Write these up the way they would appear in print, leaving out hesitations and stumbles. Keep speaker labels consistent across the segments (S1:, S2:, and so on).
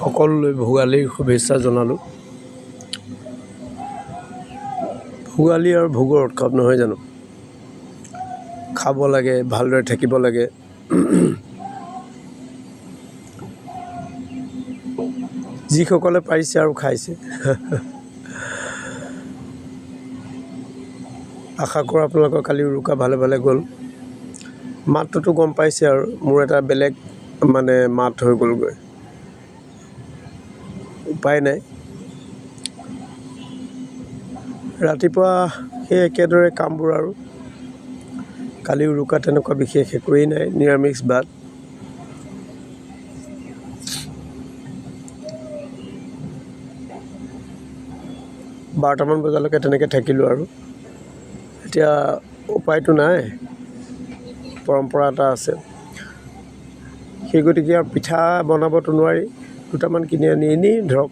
S1: সকলোলৈ ভোগালীৰ শুভেচ্ছা জনালোঁ। ভোগালী আৰু ভোগৰ উৎসৱ নহয় জানো? খাব লাগে, ভালদৰে থাকিব লাগে। যিসকলে পাৰিছে আৰু খাইছে। আশা কৰোঁ আপোনালোকৰ কালি উৰুকা ভালে ভালে গ'ল। মাতটোতো গম পাইছে আৰু মোৰ এটা বেলেগ মাত হৈ গ'লগৈ। উপায় নাই। ৰাতিপুৱা সেই একেদৰে কামবোৰ আৰু কালি উৰুকা তেনেকুৱা বিশেষ একোৱেই নাই, নিৰামিষ ভাত। বাৰটামান বজালৈকে তেনেকৈ থাকিলোঁ আৰু এতিয়া উপায়টো নাই, পৰম্পৰা এটা আছে। সেই গতিকে আৰু পিঠা বনাবতো নোৱাৰি, দুটামান কিনি আনি এনেই ধৰক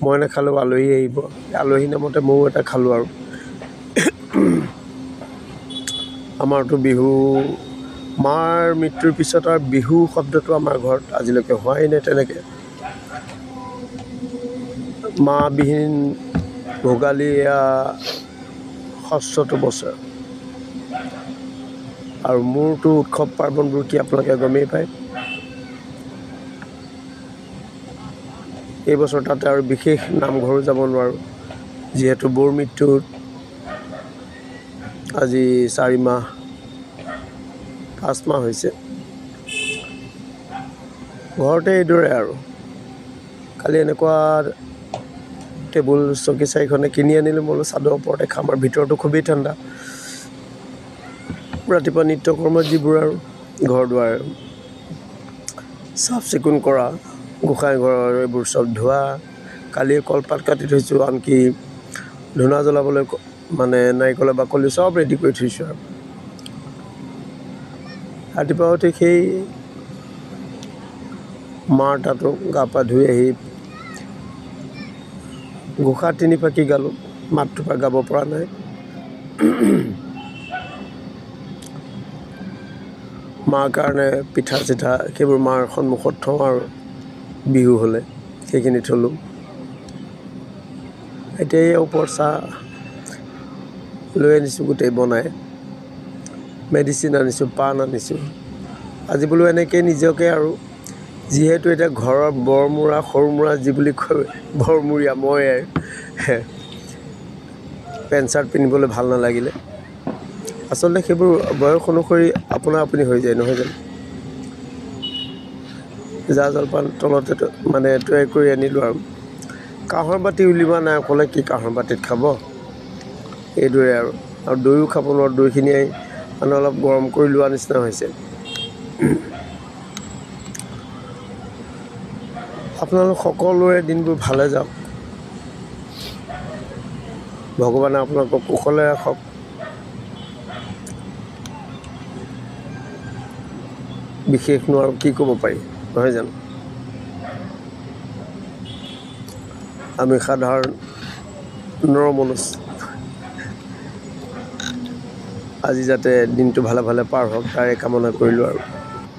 S1: মই নাখালেও আলহী আহিব, আলহী নামতে ময়ো এটা খালোঁ আৰু। আমাৰতো বিহু, মাৰ মৃত্যুৰ পিছত আৰু বিহু শব্দটো আমাৰ ঘৰত আজিলৈকে হোৱাই নাই তেনেকৈ। মাবিহীন ভোগালী এয়া ষষ্ঠটো বছৰ। আৰু মোৰতো উৎসৱ পাৰ্বণবোৰ কি আপোনালোকে গমেই পায়। এই বছৰ তাতে আৰু বিশেষ নামঘৰো যাব নোৱাৰোঁ, যিহেতু বৌৰ মৃত্যুত আজি 4 মাহ 5 মাহ হৈছে। ঘৰতে এইদৰে আৰু কালি এনেকুৱা টেবুল চকী 4খনে কিনি আনিলোঁ। মই বোলো চাদৰ ওপৰতে খাম আৰু ভিতৰতো খুবেই ঠাণ্ডা। ৰাতিপুৱা নিত্যকৰ্ম যিবোৰ আৰু ঘৰ দুৱাৰ চাফ চিকুণ কৰা, গোসাঁই ঘৰৰ এইবোৰ চব ধোৱা, কালি কলপাত কাটি থৈছোঁ, আনকি ধূনা জ্বলাবলৈ নাৰিকলৰ বাকলি চব ৰেডি কৰি থৈছোঁ আৰু ৰাতিপুৱা উঠি সেই মাৰ তাতো গা পা ধুই আহি ঘোষা 3 ফাকি গালোঁ, মাতটো পৰা গাব পৰা নাই। মাৰ কাৰণে পিঠা চিঠা সেইবোৰ মাৰ সন্মুখত থওঁ আৰু বিহু হ'লে সেইখিনি থলোঁ। এতিয়া এই ওপৰত চাহ লৈ আনিছোঁ, গোটেই বনাই মেডিচিন আনিছোঁ, পাণ আনিছোঁ। আজি বোলো এনেকৈ নিজকে আৰু যিহেতু এতিয়া ঘৰৰ বৰমূৰা সৰুমূৰা যি বুলি কয়, বৰমূৰীয়া মই পেণ্ট চাৰ্ট পিন্ধিবলৈ ভাল নালাগিলে। আচলতে সেইবোৰ বয়স অনুসৰি আপোনা আপুনি হৈ যায় নহয় জানো? জা জলপান তলতে তৈয়াৰ কৰি আনিলোঁ আৰু কাঁহৰ বাতি উলিওৱা নাই, অকলে কি কাঁহৰ বাতিত খাব, এইদৰে আৰু দৈও খাব নোৱাৰোঁ। দৈখিনি অলপ গৰম কৰি লোৱা নিচিনা হৈছে। আপোনালোক সকলোৰে দিনবোৰ ভালে যাওক, ভগৱানে আপোনালোকক কুশলে ৰাখক। বিশেষনো আৰু কি ক'ব পাৰি নহয় জানো? আমি সাধাৰণ নৰমনুষ্য। আজি যাতে দিনটো ভালে ভালে পাৰ হওক তাৰে কামনা কৰিলোঁ আৰু